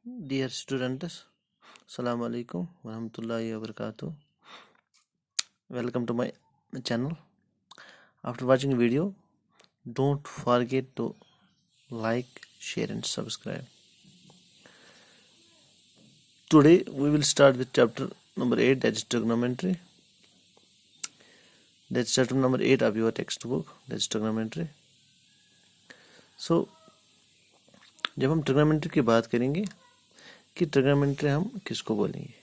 Dear students, Assalamu alaikum warahmatullahi wabarakatuh. Welcome to my channel. After watching the video, don't forget to like, share and subscribe. Today we will start with chapter number 8, that is trigonometry. That's chapter number 8 of your textbook, that's trigonometry. So जब हम trigonometry की बात करेंगे कि trigonometry हम किसको बोलेंगे,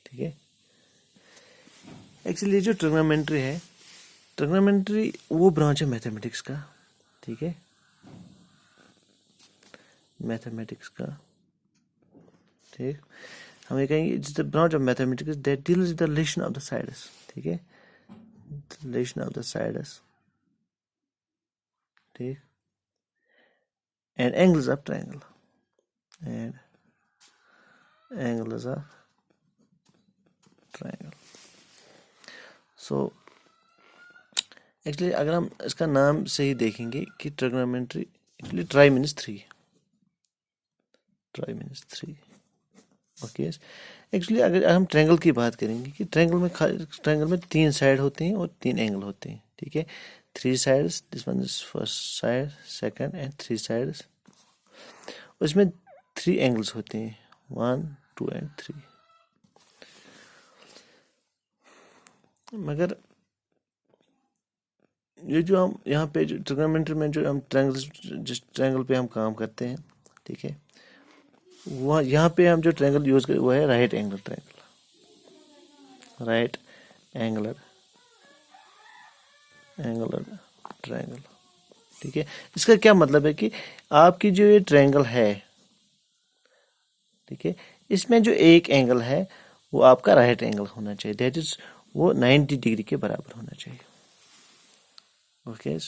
ठीक है। एक्चुअली जो ट्रिग्नोमेट्री है, ट्रिग्नोमेट्री वो ब्रांच है मैथमेटिक्स का, ठीक है, मैथमेटिक्स का, ठीक। हम ये कहेंगे it's the branch of mathematics that deals with the relation of the sides, ठीक है, रिलेशन ऑफ द साइड्स, ठीक, and angles of triangle and angles of triangle. So actually अगर हम इसका नाम से ही देखेंगे कि trigonometry, actually try means three, try means three, okay. Actually अगर हम ट्रायंगल की बात करेंगे कि ट्रायंगल में तीन साइड होते हैं और तीन एंगल होते हैं, ठीक है, three sides, this one is first side, second and three sides, उसमें थ्री एंगल्स होते हैं, 1, 2 and 3। मगर ये जो हम यहाँ पे जो ट्रिग्नोमेट्री में जो हम जिस ट्रायंगल पे हम काम करते हैं, ठीक है, वहाँ यहाँ पे हम जो ट्रायंगल यूज करें वो है right angle triangle, right angler triangle, ठीक है। इसका क्या मतलब है कि आपकी जो ये ट्रायंगल है, ठीक है, इसमें जो एक एंगल है वो आपका राइट एंगल होना चाहिए, दैट इज वो 90 डिग्री के बराबर होना चाहिए, ओके।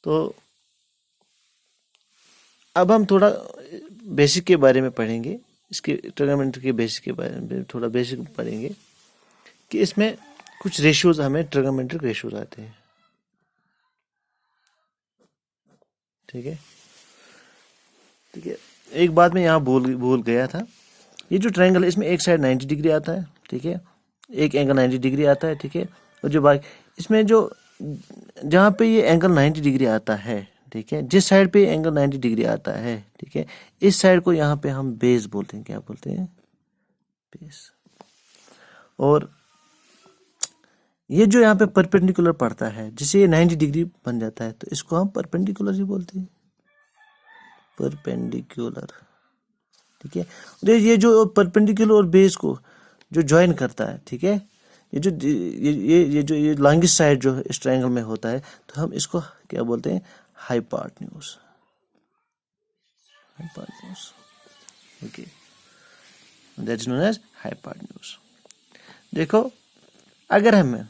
तो अब हम थोड़ा बेसिक के बारे में पढ़ेंगे, इसके ट्रिग्नोमेट्री के बेसिक के बारे में थोड़ा बेसिक पढ़ेंगे कि इसमें कुछ रेशियोज, हमें ट्रिग्नोमेट्रिक रेशियोज आते हैं, ठीक है, ठीक है। एक बात मैं यहाँ भूल गया था, ये जो ट्रायंगल है इसमें एक साइड 90 डिग्री आता है, ठीक है, एक एंगल 90 डिग्री आता है, ठीक है, और जो बाकी इसमें जो जहाँ पे ये एंगल 90 डिग्री आता है, ठीक है, जिस साइड पे एंगल 90 डिग्री आता है, ठीक है, इस साइड को यहाँ पे हम बेस बोलते हैं, क्या बोलते हैं, बेस। और ये जो यहाँ पे परपेंडिकुलर पड़ता है, जिससे ये 90 डिग्री बन जाता है, तो इसको हम परपेंडिकुलर ही बोलते हैं, परपेंडिकुलर, ठीक है। ये जो परपेंडिकुलर और बेस को जो ज्वाइन करता है, ठीक है, ये लॉन्गेस्ट साइड जो इस ट्रायंगल में होता है, तो हम इसको क्या बोलते हैं, hypotenuse, okay, that is known as hypotenuse. देखो अगर हमें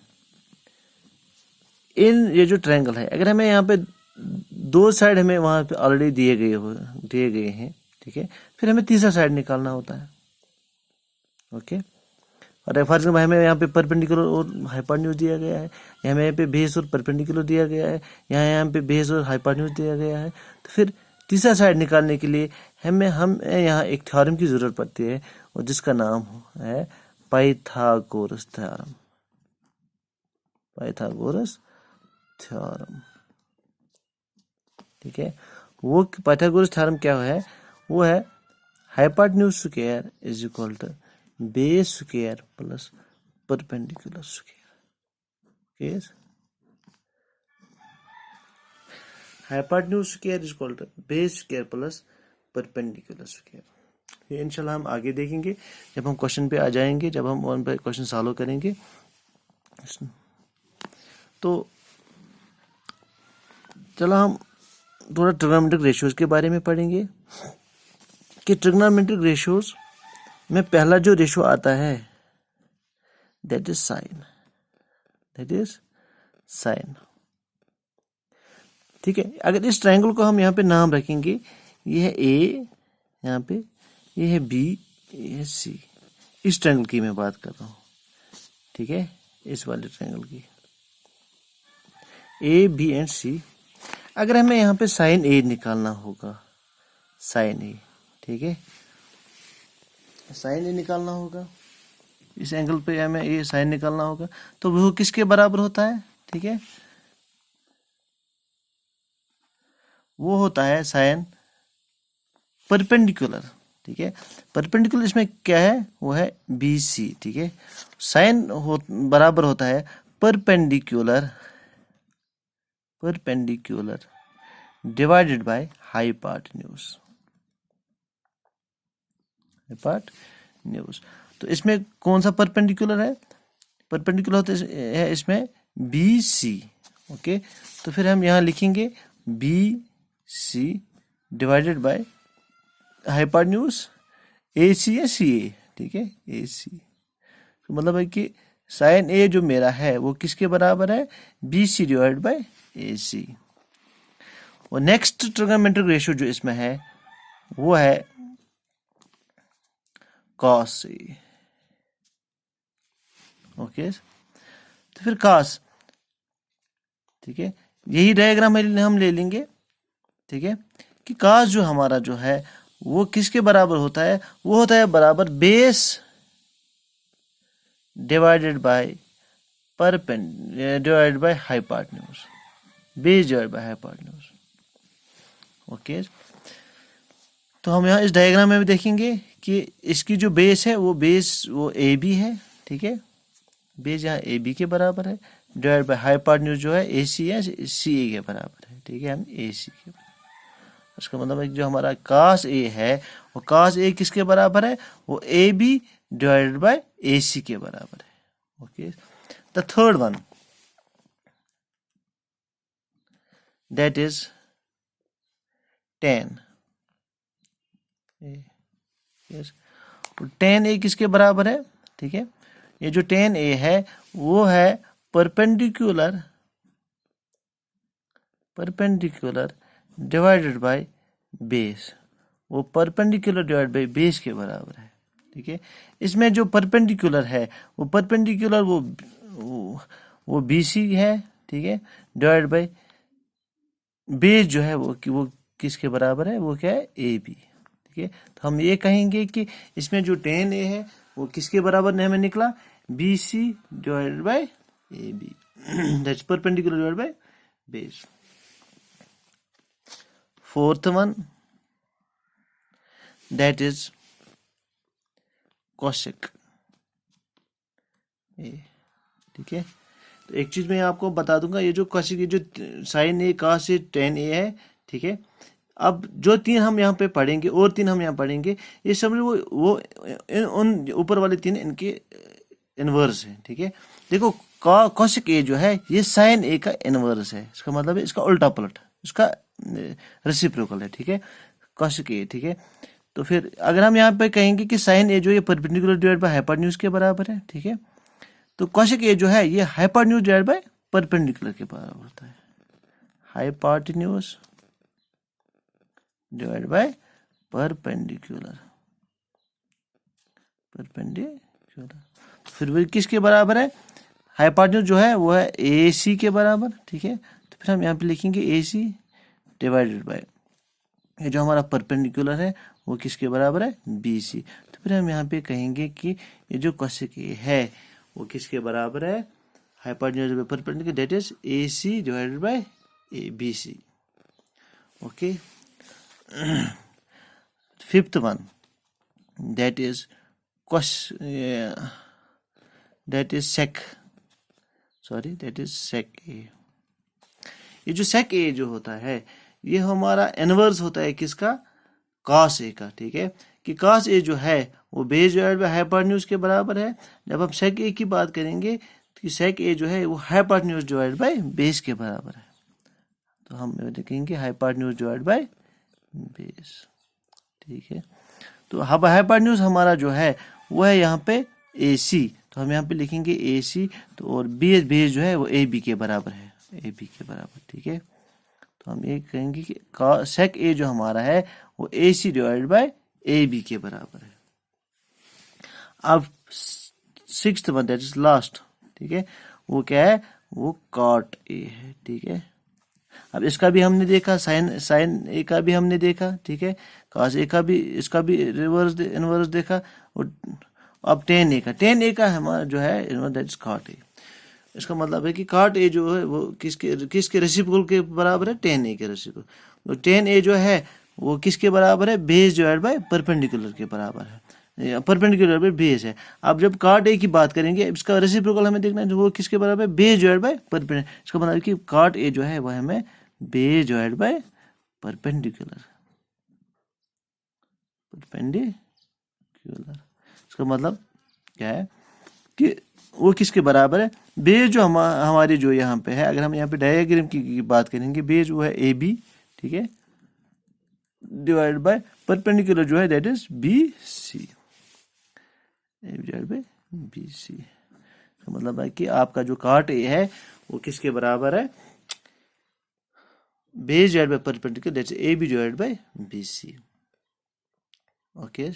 ये जो ट्रायंगल है, अगर हमें यहाँ पे दो साइड हमें वहां पे ऑलरेडी दिए गए हैं, ठीक है, फिर हमें तीसरा साइड निकालना होता है, ओके। और फॉर एग्जाम्पल हमें यहाँ पे परपेंडिकुलर और हाइपोटेन्यूज दिया गया है, हमें यहाँ पे बेस और परपेंडिकुलर दिया गया है, यहाँ पे बेस और हाइपोटेन्यूज दिया गया है, तो फिर तीसरा साइड निकालने के लिए हमें यहाँ एक थ्योरम की जरूरत पड़ती है, और जिसका नाम है पाइथागोरस थ्योरम, पाइथागोरस थ्योरम, ठीक है। वो पाइथागोरस थ्योरम क्या है, वो है hypotenuse square is equal to base square plus perpendicular square, hypotenuse square is equal to base square plus perpendicular square. ये इंशाल्लाह हम आगे देखेंगे जब हम क्वेश्चन पे आ जाएंगे, जब हम वन बाय क्वेश्चन सॉल्व करेंगे। तो चलो हम थोड़ा ट्रिग्नोमेट्रिक रेशियोज के बारे में पढ़ेंगे कि ट्रिग्नोमेट्रिक रेशियोज में पहला जो रेशियो आता है दैट इज साइन, ठीक है। अगर इस ट्रायंगल को हम यहाँ पे नाम रखेंगे, ये है ए, यहाँ पे ये है बी, ये है सी, इस ट्रायंगल की मैं बात कर रहा हूँ, ठीक है, इस वाले ट्रायंगल की, ए बी एंड सी। अगर हमें यहाँ पे साइन ए निकालना होगा, साइन ए, ठीक है, साइन ए निकालना होगा, इस एंगल पे हमें ये साइन निकालना होगा, तो वो किसके बराबर होता है, ठीक है, वो होता है साइन परपेंडिकुलर, ठीक है। परपेंडिकुलर इसमें क्या है, वो है बी सी, ठीक है। साइन बराबर होता है perpendicular, perpendicular divided by hypotenuse, hypotenuse. तो इसमें कौन सा परपेंडिकुलर है, परपेंडिकुलर होता है इसमें बी सी, ओके। तो फिर हम यहाँ लिखेंगे B C divided by hypotenuse A C है, सी ए, ठीक है, ए सी। तो मतलब है कि साइन ए जो मेरा है वो किसके बराबर है, बी सी डिवाइड बाय ए सी। और नेक्स्ट ट्रिग्नोमेट्रिक रेशियो जो इसमें है वो है कॉस ए, ओके। तो फिर कॉस, ठीक है, यही डायग्राम हम ले लेंगे, ठीक है, कि कॉस जो हमारा जो है वो किसके बराबर होता है, वो होता है बराबर base divided by divided by hypotenuse, base divided by hypotenuse, okay. तो हम यहाँ इस डायग्राम में भी देखेंगे कि इसकी जो बेस है वो ए बी है, ठीक है, बेस यहाँ ए बी के बराबर है, डिवाइड बाय हाइपोटेन्यूज जो है ए सी है, सी ए के बराबर है, ठीक है, हम ए सी के, इसका मतलब है जो हमारा cos ए है वो cos ए किसके बराबर है, वो ए बी डिवाइडेड बाय ए सी के बराबर है, okay. The third one that is tan A, yes, tan ए किसके बराबर है, ठीक है, ये जो tan ए है वो है perpendicular, perpendicular divided by base, वो परपेंडिकुलर डिवाइड बाय बेस के बराबर है, ठीक है। इसमें जो परपेंडिकुलर है वो परपेंडिकुलर वो बी सी है, ठीक है, डिवाइड बाय बेस जो है वो किसके बराबर है, वो क्या है, ए बी, ठीक है। तो हम ये कहेंगे कि इसमें जो tan ए है वो किसके बराबर ने हमें निकला, B C divided by A B, that's perpendicular divided by base. Fourth one that is cosec A, ठीक है। तो एक चीज मैं आपको बता दूंगा, ये जो cosec ये जो साइन ए cos ए tan ए है, ठीक है। अब जो तीन हम यहाँ पे पढ़ेंगे और तीन हम यहाँ पढ़ेंगे, ये सब वो उन ऊपर वाले तीन इनके इनवर्स है, ठीक है। देखो cosec ए जो है ये साइन ए का इनवर्स है, इसका मतलब है इसका उल्टा पलट, इसका रेसिप्रोकल है, ठीक है, cosec ए, ठीक है। तो फिर अगर हम यहाँ पे कहेंगे कि साइन ए जो ये परपेंडिकुलर डिवाइड बाय हाइपोटेन्यूज के बराबर है, ठीक है, तो cosec ए जो है ये हाइपोटेन्यूज डिवाइड बाय परपेंडिकुलर के बराबर होता है, hypotenuse divide by perpendicular, perpendicular. फिर वो किसके बराबर है, हाइपोटेन्यूज जो है वो है ए सी के बराबर, ठीक है। तो फिर हम यहाँ पे लिखेंगे ए सी डिवाइडेड बाय ये जो हमारा परपेंडिकुलर है वो किसके बराबर है, बी सी। तो फिर हम यहाँ पे कहेंगे कि ये जो cosec ए है वो किसके बराबर है, hypotenuse by perpendicular, that is A C divided by A B C, okay. Fifth one that is sec, sorry that is sec A. ये जो sec ए जो होता है ये हमारा इनवर्स होता है किसका, cos ए का, ठीक है, कि cos ए जो है वो बेस डिवाइड बाय हाइपोटेन्यूज के बराबर है। जब हम sec ए की बात करेंगे तो sec ए जो है वो हाइपोटेन्यूज डिवाइड बाय बेस के बराबर है, तो हम लिखेंगे हाइपोटेन्यूज डिवाइड बाय बेस, ठीक है। तो हाइपोटेन्यूज हमारा जो है वो है यहाँ पे ए सी, तो हम यहाँ पे लिखेंगे ए सी, तो और बेस जो है वो ए बी के बराबर है, ए बी के बराबर, ठीक है। तो हम ये कहेंगे कि sec ए जो हमारा है वो A C divided by A B के बराबर है। अब sixth one that is last, ठीक है, वो क्या है, वो cot ए है, ठीक है, अब इसका भी हमने देखा, साइन साइन ए का भी हमने देखा, ठीक है, cos ए का भी, इसका भी रिवर्स इनवर्स देखा। और अब टेन ए का हमारा जो है इनवर्स, दैट इज cot ए। इसका मतलब है कि cot ए जो है वो किसके रेसिप्रोकल के बराबर है, टेन ए के रेसिप्रोकल। तो टेन ए जो है वो किसके बराबर है, बेस डिवाइड बाय परपेंडिकुलर के बराबर है, परपेंडिकुलर बाय बेस है। अब जब cot ए की बात करेंगे, इसका रेसिप्रोकल हमें देखना है, वो किसके बराबर है, बेस डिवाइड बाय परपेंडिकुलर। इसका मतलब है कि cot ए जो है वो हमें बेस डिवाइड बाय परपेंडिकुलर, इसका मतलब क्या है कि वो किसके बराबर है, बेस जो हमारी जो यहाँ पे है, अगर हम यहाँ पे डायग्राम की बात करेंगे, बेस वो है ए बी, ठीक है, डिवाइड बाय परपेंडिकुलर जो है that is B C, divide by B C. इसका मतलब है कि आपका जो cot ए है वो किसके बराबर है, base divide by perpendicular, that is A B divide by B C. Okay,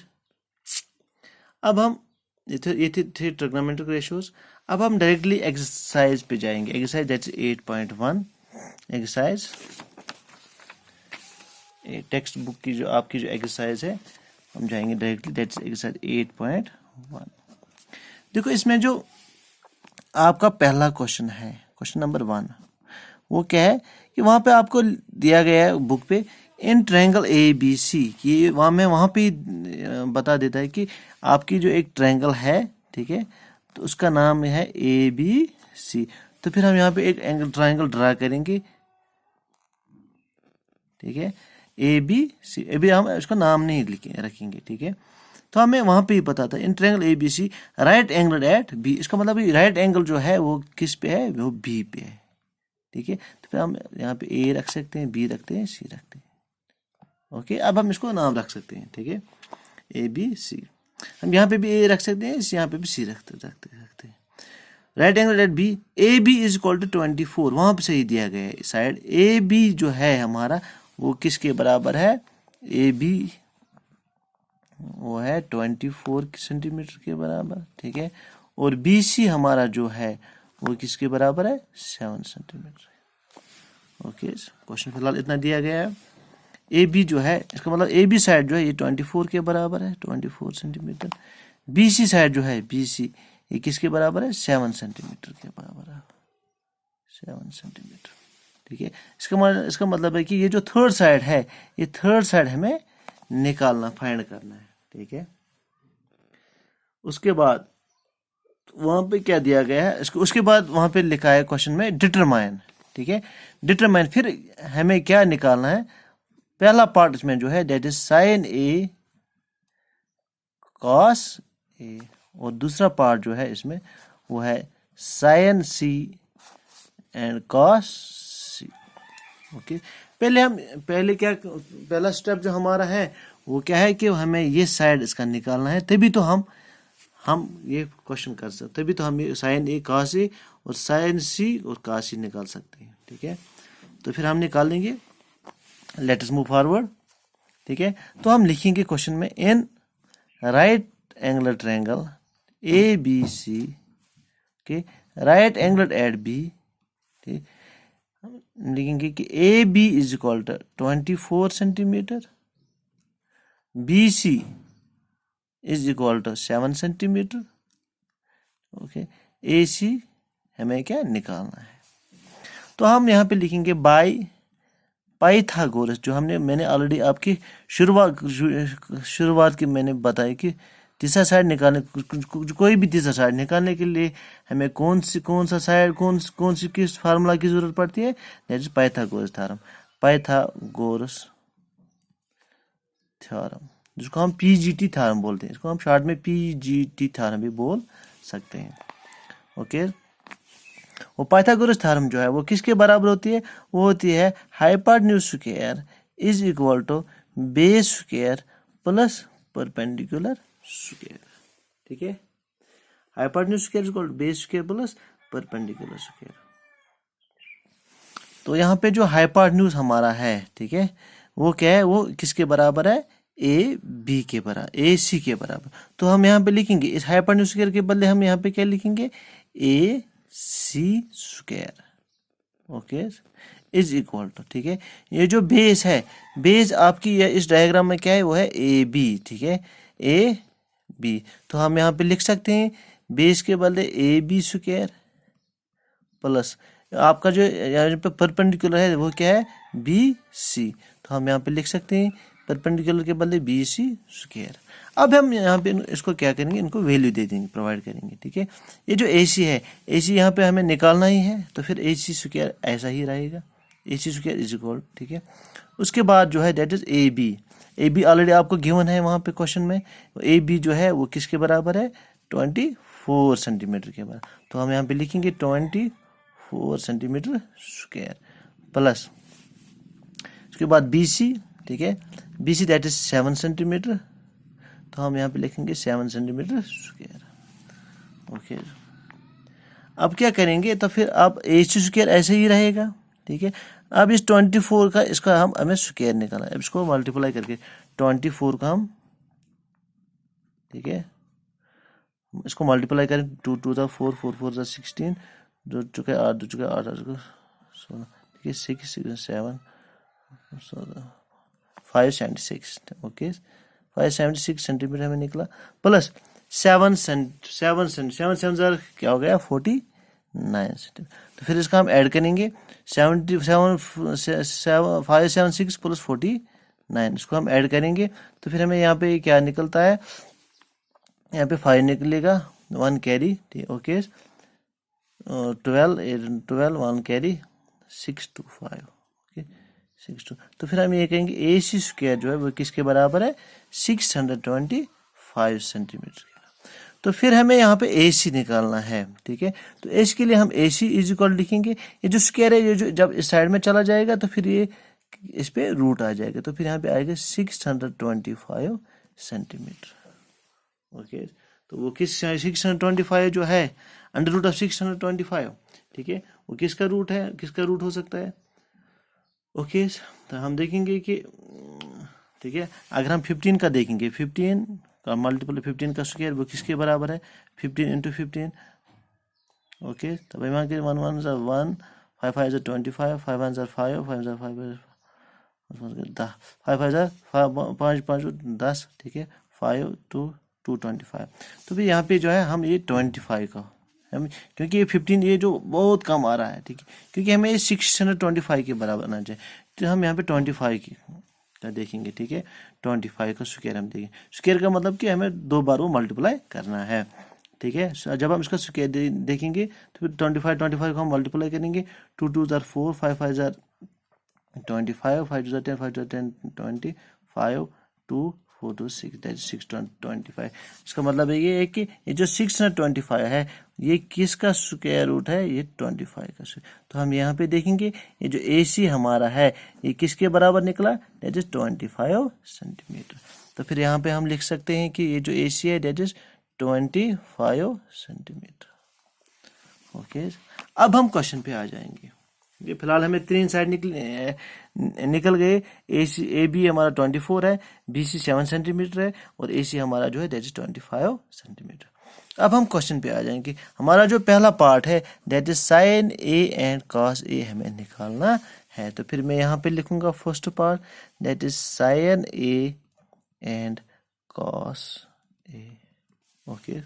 अब हम ये थे ट्रिग्नोमेट्रिक रेशियोज। अब हम डायरेक्टली एक्सरसाइज पे जाएंगे, exercise that's 8.1, exercise text book की जो आपकी जो एक्सरसाइज है, हम जाएंगे डायरेक्टली, दैट्स एक्सरसाइज 8.1। देखो इसमें जो आपका पहला क्वेश्चन है, क्वेश्चन नंबर 1, वो क्या है कि वहां पे आपको दिया गया है बुक पे इन ट्रायंगल ए बी सी, कि वहां पे बता देता है कि आपकी जो एक ट्रायंगल है, ठीक है, तो उसका नाम है ए बी सी। तो फिर हम यहाँ पे एक एंगल ट्रायंगल ड्रा करेंगे, ठीक है, ए बी सी। अभी हम उसका नाम नहीं रखेंगे, ठीक है। तो हमें वहां पे ही पता था in triangle A B C right angle at B. इसका मतलब राइट एंगल जो है वो किस पे है, वो बी पे है, ठीक है। तो फिर हम यहाँ पे ए रख सकते हैं, बी रखते हैं, सी रखते हैं। ओके, अब हम इसको नाम रख सकते हैं, ठीक है, ए बी सी। हम यहाँ पे भी ए रख सकते हैं, यहाँ पे भी सी रखते हैं। Right angle at B, A B is equal to 24, वहां पे सही दिया गया है साइड। ए बी जो है हमारा वो किसके बराबर है, ए बी वो है 24 सेंटीमीटर के बराबर, ठीक है। और बी सी हमारा जो है वो किसके बराबर है, 7 सेंटीमीटर। ओके, क्वेश्चन फिलहाल इतना दिया गया है। ए बी जो है, इसका मतलब ए बी साइड जो है ये 24 के बराबर है, 24 सेंटीमीटर। बी सी साइड जो है, बी सी, ये किसके बराबर है, 7 सेंटीमीटर के बराबर है, 7 सेंटीमीटर, ठीक है। इसका मतलब है कि ये जो थर्ड साइड है, ये थर्ड साइड हमें निकालना, फाइंड करना है, ठीक है। उसके बाद वहां पे क्या दिया गया है, उसके बाद वहां पे लिखा है क्वेश्चन में डिटरमाइन, ठीक है, डिटरमाइन। फिर हमें क्या निकालना है, पहला पार्ट इसमें जो है that is sine A cos A, और दूसरा पार्ट जो है इसमें वो है sine C and cos C. Okay, पहला स्टेप जो हमारा है वो क्या है कि हमें ये साइड इसका निकालना है, तभी तो हम ये क्वेश्चन कर सकते, तभी तो हम ये साइन ए कॉस ए और साइन सी और कॉस सी निकाल सकते हैं, ठीक है। तो फिर हम निकाल लेंगे, लेट अस मूव फॉरवर्ड, ठीक है। तो हम लिखेंगे क्वेश्चन में in right angle triangle A B C, okay, right angle at B, ठीक, हम लिखेंगे कि A B is equal to 24 centimetre, B C is equal to 7 centimetre, okay, A C हमें क्या निकालना है। तो हम यहाँ पे लिखेंगे बाय पाइथागोरस, जो मैंने ऑलरेडी आपकी शुरुआत की मैंने बताई कि तीसरा साइड निकालने, कोई भी तीसरा साइड निकालने के लिए हमें कौन सा साइड, कौन सी किस फार्मूला की जरूरत पड़ती है, that is Pythagoras theorem, Pythagoras theorem, जिसको हम पीजीटी थ्योरम बोलते हैं, इसको हम शॉर्ट में पीजीटी थ्योरम भी बोल सकते हैं। ओके, वो पाइथागोरस थ्योरम जो है वो किसके बराबर होती है, वो होती है hypotenuse square is equal to base square plus perpendicular square, ठीक है। Hypotenuse square is equal to base square plus perpendicular square. तो यहाँ पे जो हाइपोटेन्यूज हमारा है, ठीक है, वो क्या है, वो किसके बराबर है, ए बी के बराबर, ए सी के बराबर। तो हम यहाँ पे लिखेंगे इस हाइपोटेन्यूज स्क्वायर के बदले हम यहाँ पे क्या लिखेंगे, A C square. Okay, is equal to, ठीक है। ये जो बेस है, बेस आपकी इस डायग्राम में क्या है, वो है ए बी, ठीक है, ए बी। तो हम यहाँ पे लिख सकते हैं बेस के बदले ए बी स्क्वायर प्लस आपका जो यहाँ पे परपेंडिकुलर है वो क्या है, बी सी। तो हम यहाँ पे लिख सकते हैं परपेंडिकुलर के बदले बी सी स्क्वायर। अब हम यहाँ पे इसको क्या करेंगे, इनको वैल्यू दे देंगे, प्रोवाइड करेंगे, ठीक है। ये जो ए सी है, ए सी यहाँ पे हमें निकालना ही है, तो फिर ए सी स्क्वायर ऐसा ही रहेगा, A C square is equal, ठीक है। उसके बाद जो है that is A B. A B already आपको गिवन है वहाँ पे क्वेश्चन में। ए बी जो है वो किसके बराबर है, 24 सेंटीमीटर के बराबर। तो हम यहाँ पे लिखेंगे 24 सेंटीमीटर स्क्वायर प्लस उसके बाद बी सी, ठीक है, B C that is 7 centimetre. तो हम यहाँ पे लिखेंगे 7 सेंटीमीटर स्क्वायर, ओके। अब क्या करेंगे, तो फिर आप ए सी स्क्वायर ऐसे ही रहेगा, ठीक है। अब इस 24 का इसका हमें स्क्वायर निकालना है। अब इसको मल्टीप्लाई करके 24 का हम, ठीक है, इसको मल्टीप्लाई करें, 2 2 ज़ा 4 4 4 ज़ा 16, 2 चुके 8 2 चुके 8 8 16, ठीक है, 6 6 7 576, ओके, 576 सेंटीमीटर हमें निकला प्लस 7 7 क्या हो गया, 49 सेंटीमीटर। तो फिर इसका हम ऐड करेंगे 576 प्लस 49, इसको हम ऐड करेंगे। तो फिर हमें यहाँ पे क्या निकलता है, यहाँ पे 5 निकलेगा, 1 कैरी, ठीक, ओके, 12 1 कैरी 6 2 5, ओके, 6 2। तो फिर हम ये कहेंगे ए सी स्क्वायर जो है वो किसके बराबर है, 625 सेंटीमीटर। तो फिर हमें यहाँ पे ए सी निकालना है, ठीक है। तो एस के लिए हम ए सी इज इक्वल लिखेंगे। ये जो स्क्वायर है, ये जो जब इस साइड में चला जाएगा तो फिर ये इस पे रूट आ जाएगा, तो फिर यहाँ पे आएगा 625 सेंटीमीटर, ओके। तो वो किस 625 जो है अंडर रूट ऑफ 625, ठीक है, वो किसका रूट है, किसका रूट हो सकता है, ओके। तो हम देखेंगे कि, ठीक है, अगर हम 15 का देखेंगे, 15 का मल्टीपल 15 का स्क्वायर वो किसके बराबर है, 15 इंटू 15, ओके। तब यहाँ के 1 1 ज़ा 1 5 5 ज़ा 25 5 1 ज़ा 5 5 ज़ा 5 10 5 5 ज़ा 5 5 10, ठीक है, 5 2 225। तो फिर यहाँ पे जो है हम ये 25 का हम, क्योंकि ये 15 ये जो बहुत कम आ रहा है, ठीक है, क्योंकि हमें ये 625 के बराबर आना चाहिए। तो हम यहाँ पे 25 की का देखेंगे, ठीक है, 25 का स्क्वायर हम देखेंगे। स्क्वायर का मतलब कि हमें 2 बार वो मल्टीप्लाई करना है, ठीक है। जब हम इसका स्क्वायर देखेंगे तो फिर 25 को हम मल्टीप्लाई करेंगे, 2 2 ज़ा 4 5 5 ज़ा 25 5 2 ज़ा 10 5 2 ज़ा 10 20 5 2 4 2 6 दैट 625। इसका मतलब ये है कि ये जो 625 है ये किसका स्क्वायर रूट है, ये 25 का स्क्वायर। तो हम यहाँ पे देखेंगे ये जो ए सी हमारा है ये किसके बराबर निकला, दैट इज 25 सेंटीमीटर। तो फिर यहाँ पे हम लिख सकते हैं कि ये जो ए सी है दैट इज 25 सेंटीमीटर, ओके। अब हम क्वेश्चन पे आ जाएंगे। ये फिलहाल हमें 3 साइड निकल गए। ए बी हमारा 24 है, बी सी 7 सेंटीमीटर है और ए सी हमारा जो है दैट इज 25 सेंटीमीटर। अब हम क्वेश्चन पे आ जाएंगे। हमारा जो पहला पार्ट है that is sine A and cos A हमें निकालना है। तो फिर मैं यहाँ पे लिखूंगा first part that is sine A and cos A, okay.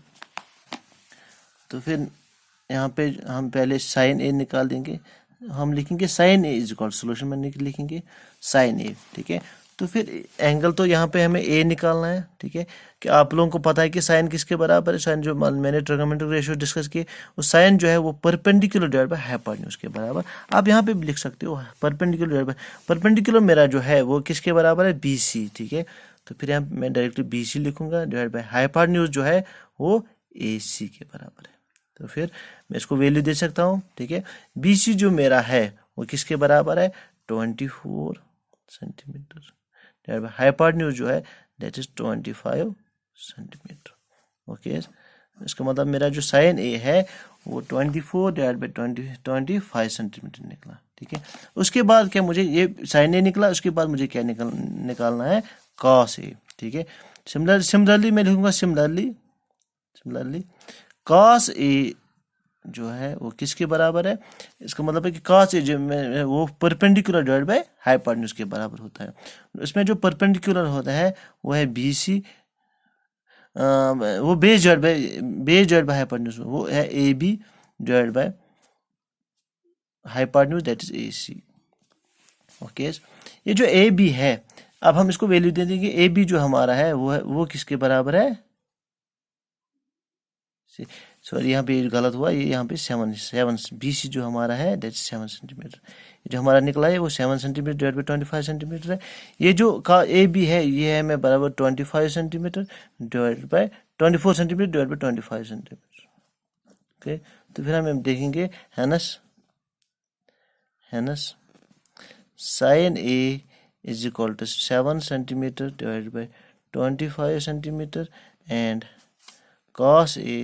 तो फिर यहाँ पे हम पहले साइन ए निकाल देंगे, हम लिखेंगे sine A is equal, solution में लिखेंगे साइन ए, ठीक है। तो फिर एंगल तो यहाँ पे हमें ए निकालना है, ठीक है, कि आप लोगों को पता है कि साइन किसके बराबर है, साइन जो मैंने ट्रिगोनोमेट्रिक रेशियो डिस्कस किए वो साइन जो है वो परपेंडिकुलर डिवाइड बाय हाइपोटेन्यूज के बराबर। आप यहाँ पे भी लिख सकते हो परपेंडिकुलर डिवाइड बाय, परपेंडिकुलर मेरा जो है वो किसके बराबर है, बी सी, ठीक है। तो फिर यहाँ मैं डायरेक्टली बी सी लिखूंगा डिवाइड बाय हाइपोटेन्यूज जो है वो ए सी के बराबर है। तो फिर मैं इसको वैल्यू दे सकता हूँ, ठीक है। बी सी जो मेरा है वो किसके बराबर है, 24 सेंटीमीटर डिवाइड बाय हाइपोटेन्यूज जो है दैट इज 25 सेंटीमीटर, ओके। इसका मतलब मेरा जो साइन ए है वो 24 डिवाइड बाय 25 सेंटीमीटर निकला, ठीक है। उसके बाद क्या मुझे ये साइन ए निकला, उसके बाद मुझे क्या निकालना है, कॉस ए, ठीक है। सिमिलरली मैं लिखूंगा सिमिलरली कॉस ए जो है वो किसके बराबर है, इसका मतलब है कि cos A जो वो परपेंडिकुलर डिवाइड बाय हाइपोटेन्यूज के बराबर होता है। इसमें जो परपेंडिकुलर होता है वो है BC, वो बेस डिवाइड बाय हाइपोटेन्यूज, वो है AB divide by hypotenuse that is AC। Okay, ये जो AB है, अब हम इसको वैल्यू दे देंगे। AB जो हमारा है वो किसके बराबर है, सॉरी यहाँ पे गलत हुआ, ये यहाँ पे 7 BC जो हमारा है दैट 7 सेंटीमीटर, जो हमारा निकला है वो 7 सेंटीमीटर डिवाइड बाई 25 सेंटीमीटर है। ये जो का AB है ये है मैं बराबर 25 centimetre divide by 24 centimetre divide by 25 centimetre. Okay, तो फिर हम देखेंगे hence sine A is equal to 7 centimetre divided by 25 centimetre and cos A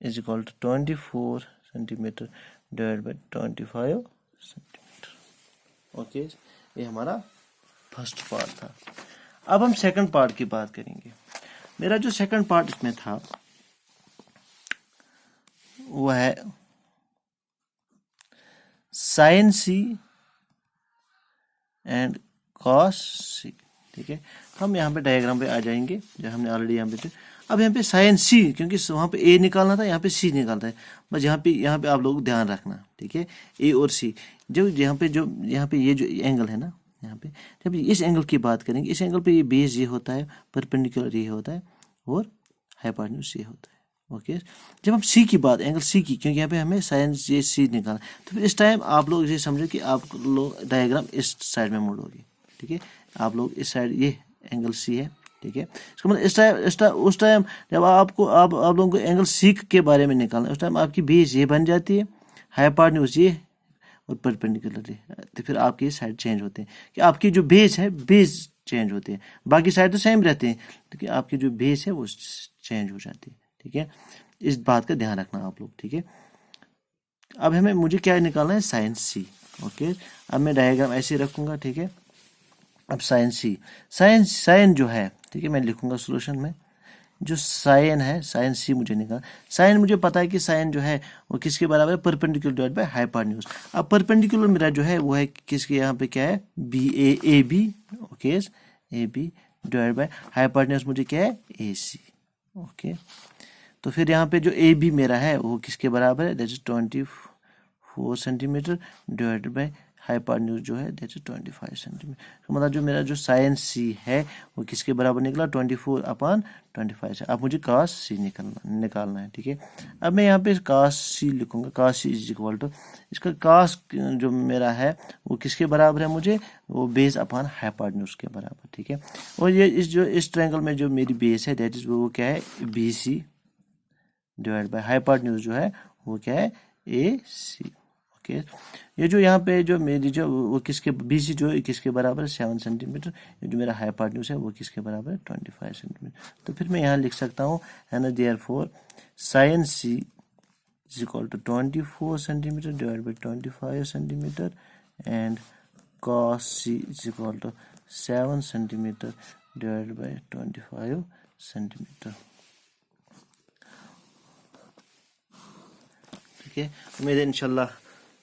is equal to 24 centimetre divided by 25 centimetre. Okay, ये हमारा फर्स्ट पार्ट था। अब हम second part की बात करेंगे। मेरा जो सेकंड पार्ट इसमें था वो है sine C and cos C। ठीक है, हम यहाँ पे डायग्राम पे आ जाएंगे जो हमने ऑलरेडी यहाँ पे थे। अब यहाँ पे साइन C, क्योंकि वहाँ पे A निकालना था, यहाँ पे C निकालना है, बस यहाँ पे आप लोग ध्यान रखना। ठीक है, A और C जो यहाँ पे ये जो एंगल है ना, यहाँ पे जब इस एंगल की बात करेंगे, इस एंगल पे ये बेस ये होता है, परपेंडिकुलर ये होता है और हाइपोटेन्यूज ये होता है। ओके, जब हम C की बात, एंगल C की, क्योंकि यहाँ पे हमें साइन ये C निकालना, तो फिर इस टाइम आप लोग ये समझो कि आप लोग डायग्राम इस साइड में मोड़ोगे। ठीक है, आप लोग इस साइड, ये एंगल C है। ठीक है, इसका मतलब उस टाइम जब आप लोगों को एंगल C के बारे में निकालना है, उस टाइम आपकी बेस ये बन जाती है, हाइपोटेन्यूज ये और परपेंडिकुलर ये, तो फिर आपकी साइड चेंज होते हैं कि आपकी जो बेस है, बेस चेंज होते हैं, बाकी साइड तो सेम रहते हैं, लेकिन आपकी जो बेस है वो चेंज हो जाती है। ठीक है, इस बात का ध्यान रखना आप लोग। ठीक है, अब मुझे क्या निकालना है, साइन C। ओके, अब मैं डायग्राम ऐसे रखूंगा। ठीक है, अब साइन C, साइन जो है, ठीक है, मैं लिखूंगा सोल्यूशन में, जो साइन है, साइन C मुझे निकाल, साइन मुझे पता है कि साइन जो है वो किसके बराबर है, परपेंडिकुलर डिवाइड बाय हाइपोटेन्यूज। अब परपेंडिकुलर मेरा जो है वो है किसके, यहाँ पे क्या है, AB। Okay, AB divide by hypotenuse मुझे क्या है, AC। ओके, तो फिर यहाँ पे जो AB मेरा है वो किसके बराबर है, that is 24 centimetre divided by hypotenuse जो है दैट इज 25 सेंटीमीटर। मतलब जो मेरा जो साइन C है वो किसके बराबर निकला, 24/25 से। अब मुझे cos C निकालना है। ठीक है, अब मैं यहाँ पे cos C लिखूंगा, cos C is equal to, इसका cos जो मेरा है वो किसके बराबर है, मुझे वो बेस अपॉन हाइपोटेन्यूज के बराबर। ठीक है, और ये इस ट्रायंगल में जो मेरी बेस है दैट इज वो क्या है, BC डिवाइड बाय हाइपोटेन्यूज जो है वो क्या है, AC। ओके, ये जो यहाँ पे जो मेरी जो वो किसके, BC जो किसके बराबर है, 7 सेंटीमीटर, ये जो मेरा हाइपोटेन्यूज है वो किसके बराबर है, 25 सेंटीमीटर। तो फिर मैं यहाँ लिख सकता हूँ है ना, therefore sine C is equal to 24 centimetre divide by 25 centimetre and cos C is equal to 7 centimetre divide by 25 centimetre. ठीक है, उम्मीद है इंशाल्लाह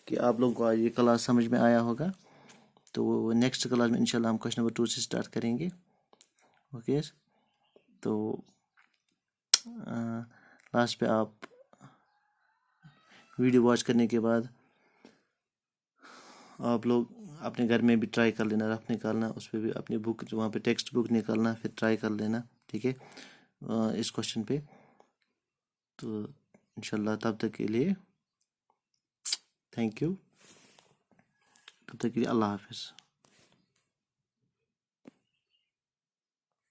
कि आप लोगों को आज ये क्लास समझ में आया होगा। तो नेक्स्ट क्लास में इंशाल्लाह हम क्वेश्चन नंबर 2 से स्टार्ट करेंगे। ओके, तो लास्ट पे आप वीडियो वॉच करने के बाद आप लोग अपने घर में भी ट्राई कर लेना, रफ निकालना, उस पर भी अपनी बुक वहाँ पे टेक्स्ट बुक निकालना, फिर ट्राई कर लेना। ठीक है, इस क्वेश्चन पे। तो इंशाल्लाह तब तक के लिए थैंक यू, तब तक के लिए अल्लाह हाफिज़।